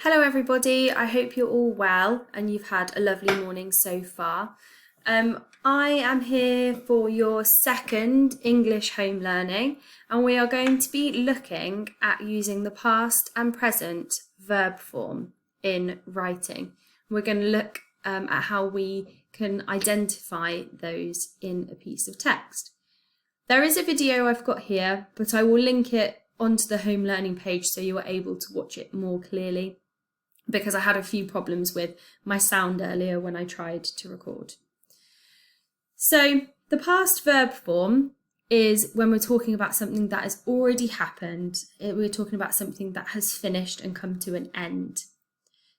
Hello everybody, I hope you're all well and you've had a lovely morning so far. I am here for your second English home learning and we are going to be looking at using the past and present verb form in writing. We're going to look at how we can identify those in a piece of text. There is a video I've got here, but I will link it onto the home learning page so you are able to watch it more clearly, because I had a few problems with my sound earlier when I tried to record. So the past verb form is when we're talking about something that has already happened. We're talking about something that has finished and come to an end.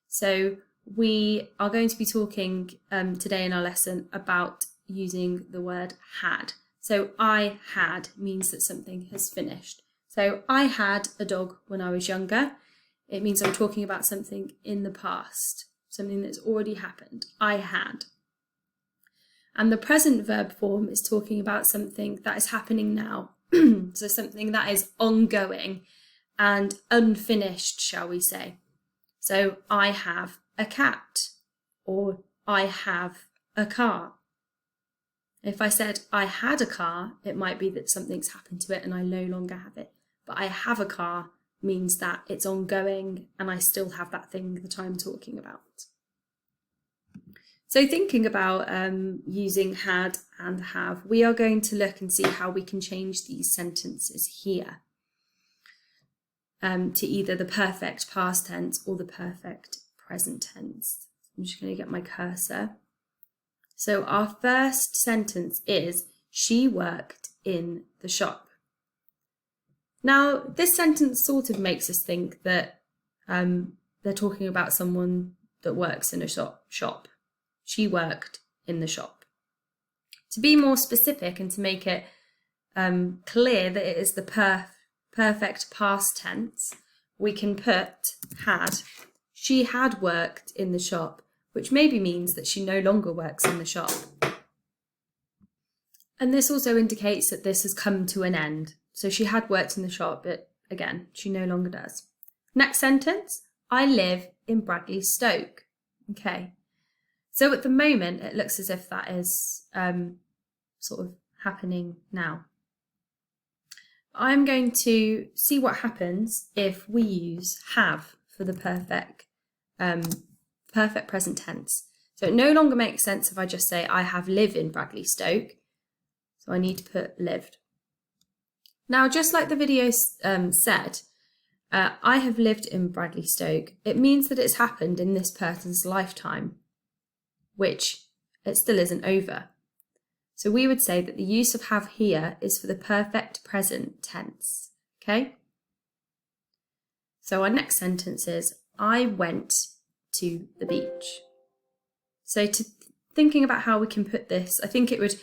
So we are going to be talking today in our lesson about using the word had. So I had means that something has finished. So I had a dog when I was younger. It means I'm talking about something in the past, something that's already happened. I had. And the present verb form is talking about something that is happening now. So something that is ongoing and unfinished, shall we say. So I have a cat, or I have a car. If I said I had a car, it might be that something's happened to it and I no longer have it. But I have a car means that it's ongoing and I still have that thing that I'm talking about. So thinking about using had and have, we are going to look and see how we can change these sentences here to either the perfect past tense or the perfect present tense. I'm just going to get my cursor. So our first sentence is, she worked in the shop. Now, this sentence sort of makes us think that they're talking about someone that works in a shop. She worked in the shop. To be more specific and to make it clear that it is the perfect past tense, we can put had. She had worked in the shop, which maybe means that she no longer works in the shop. And this also indicates that this has come to an end. So she had worked in the shop, but again, she no longer does. Next sentence, I live in Bradley Stoke. Okay. So at the moment, it looks as if that is sort of happening now. I'm going to see what happens if we use have for the perfect present tense. So it no longer makes sense if I just say I have lived in Bradley Stoke. So I need to put lived. Now, just like the video said, I have lived in Bradley Stoke. It means that it's happened in this person's lifetime, which it still isn't over. So we would say that the use of have here is for the perfect present tense, okay? So our next sentence is, I went to the beach. So thinking about how we can put this, I think it would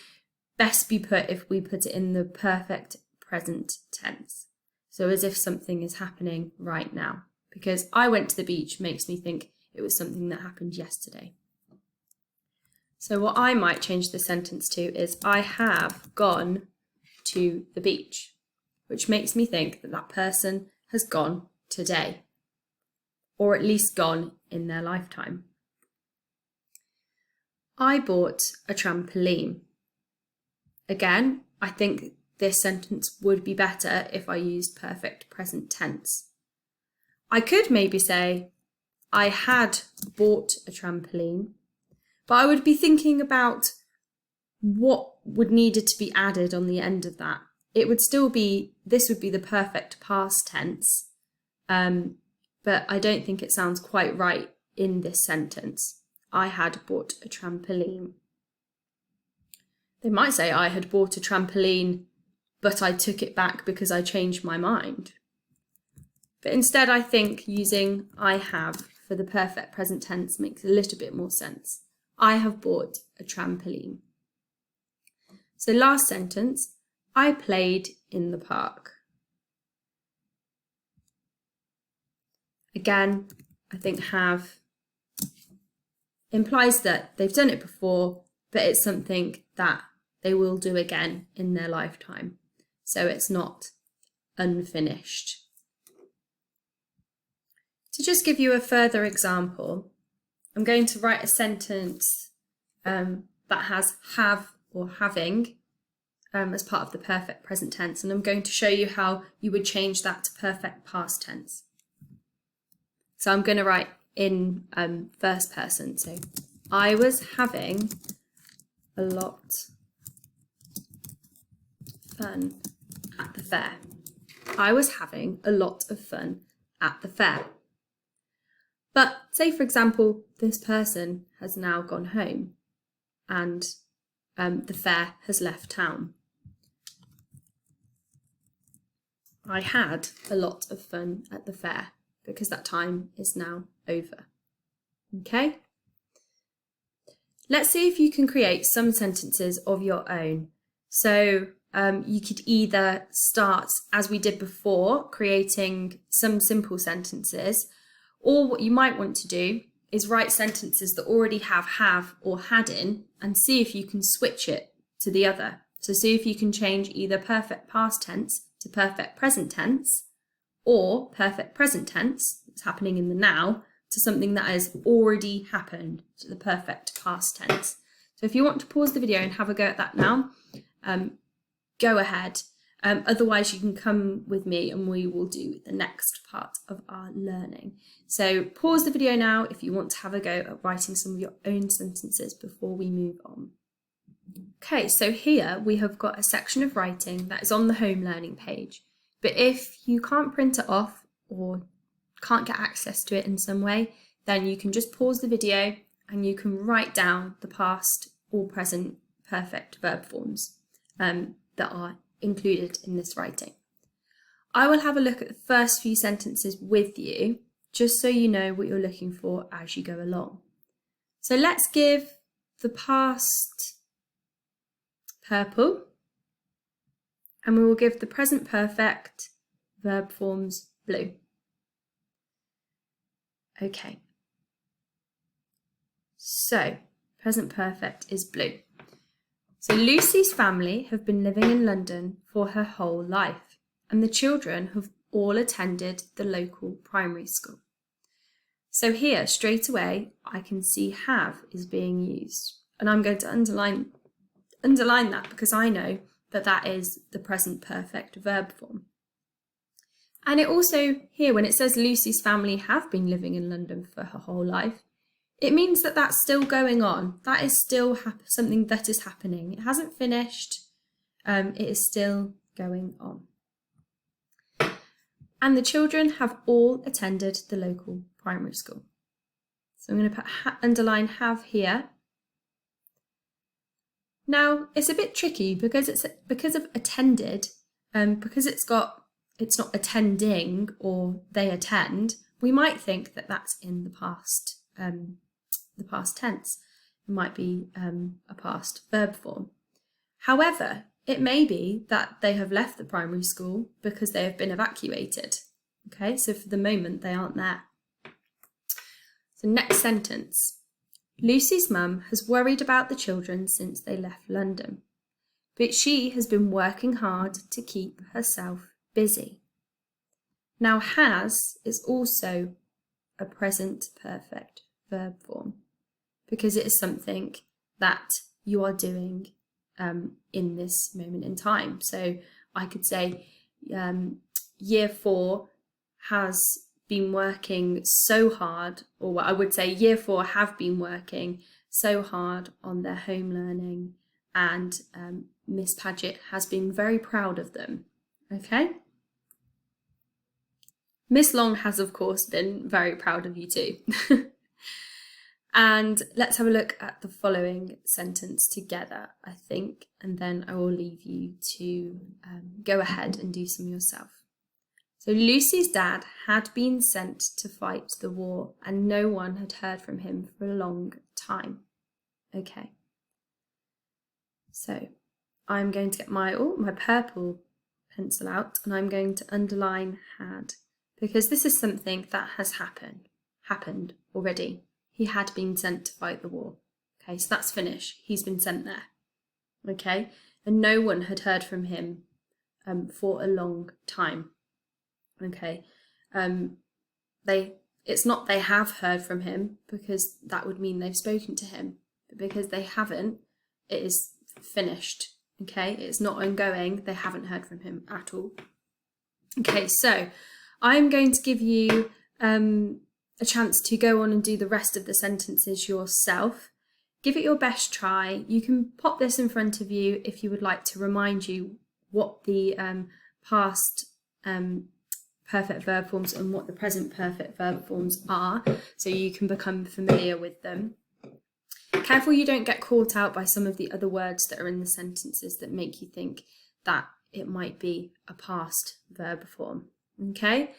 best be put if we put it in the perfect present tense. So as if something is happening right now, because I went to the beach makes me think it was something that happened yesterday. So what I might change the sentence to is I have gone to the beach, which makes me think that that person has gone today, or at least gone in their lifetime. I bought a trampoline. Again, I think this sentence would be better if I used perfect present tense. I could maybe say, I had bought a trampoline, but I would be thinking about what would needed to be added on the end of that. It would still be, this would be the perfect past tense, but I don't think it sounds quite right in this sentence. I had bought a trampoline. They might say I had bought a trampoline, but I took it back because I changed my mind. But instead, I think using I have for the perfect present tense makes a little bit more sense. I have bought a trampoline. So last sentence, I played in the park. Again, I think have implies that they've done it before, but it's something that they will do again in their lifetime. So it's not unfinished. To just give you a further example, I'm going to write a sentence that has have or having as part of the perfect present tense, and I'm going to show you how you would change that to perfect past tense. So I'm going to write in first person. So I was having a lot of fun at the fair. I was having a lot of fun at the fair. But say, for example, this person has now gone home and the fair has left town. I had a lot of fun at the fair because that time is now over. Okay? Let's see if you can create some sentences of your own. So you could either start, as we did before, creating some simple sentences, or what you might want to do is write sentences that already have or had in and see if you can switch it to the other. So see if you can change either perfect past tense to perfect present tense, or perfect present tense, that's happening in the now, to something that has already happened, to the perfect past tense. So if you want to pause the video and have a go at that now, go ahead. Otherwise, you can come with me and we will do the next part of our learning. So pause the video now if you want to have a go at writing some of your own sentences before we move on. Okay, so here we have got a section of writing that is on the home learning page. But if you can't print it off or can't get access to it in some way, then you can just pause the video and you can write down the past or present perfect verb forms that are included in this writing. I will have a look at the first few sentences with you, just so you know what you're looking for as you go along. So let's give the past purple, and we will give the present perfect verb forms blue. Okay, so present perfect is blue. So Lucy's family have been living in London for her whole life, and the children have all attended the local primary school. So here, straight away, I can see have is being used, and I'm going to underline that because I know that that is the present perfect verb form. And it also, here, when it says Lucy's family have been living in London for her whole life, it means that that's still going on. That is still something that is happening. It hasn't finished. It is still going on. And the children have all attended the local primary school. So I'm going to put underline have here. Now it's a bit tricky because of attended, because it's not attending or they attend. We might think that that's in the past tense. It might be a past verb form. However, it may be that they have left the primary school because they have been evacuated. Okay, so for the moment they aren't there. So next sentence. Lucy's mum has worried about the children since they left London, but she has been working hard to keep herself busy. Now has is also a present perfect verb form because it is something that you are doing in this moment in time. So I could say year 4 has been working so hard, or I would say year 4 have been working so hard on their home learning, and Miss Paget has been very proud of them. Okay? Miss Long has, of course, been very proud of you too. And let's have a look at the following sentence together, I think, and then I will leave you to go ahead and do some yourself. So Lucy's dad had been sent to fight the war and no one had heard from him for a long time. Okay. So I'm going to get my purple pencil out and I'm going to underline had, because this is something that has happened already. He had been sent to fight the war. Okay, so that's finished. He's been sent there. Okay, and no one had heard from him for a long time. Okay, it's not they have heard from him, because that would mean they've spoken to him. But because they haven't, it is finished. Okay, it's not ongoing. They haven't heard from him at all. Okay, so I'm going to give you a chance to go on and do the rest of the sentences yourself. Give it your best try. You can pop this in front of you if you would like to remind you what the past perfect verb forms and what the present perfect verb forms are, so you can become familiar with them. Careful you don't get caught out by some of the other words that are in the sentences that make you think that it might be a past verb form. Okay,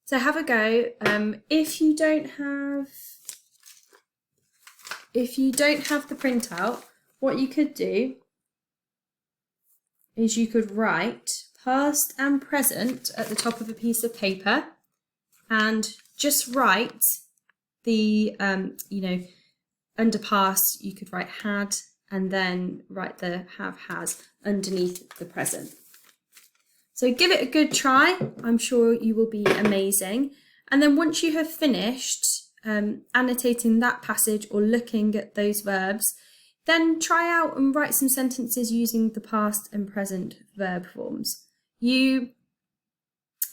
so have a go. If you don't have the printout, what you could do is you could write past and present at the top of a piece of paper, and just write the under past you could write had, and then write the have, has underneath the present. So give it a good try. I'm sure you will be amazing. And then once you have finished annotating that passage or looking at those verbs, then try out and write some sentences using the past and present verb forms. You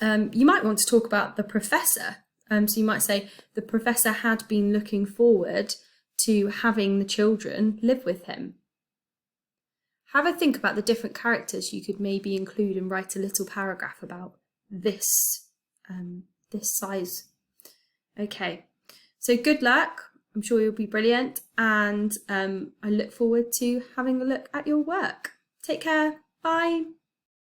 might want to talk about the professor. So you might say the professor had been looking forward to having the children live with him. Have a think about the different characters you could maybe include and write a little paragraph about this size. Okay, so good luck. I'm sure you'll be brilliant, and I look forward to having a look at your work. Take care. Bye.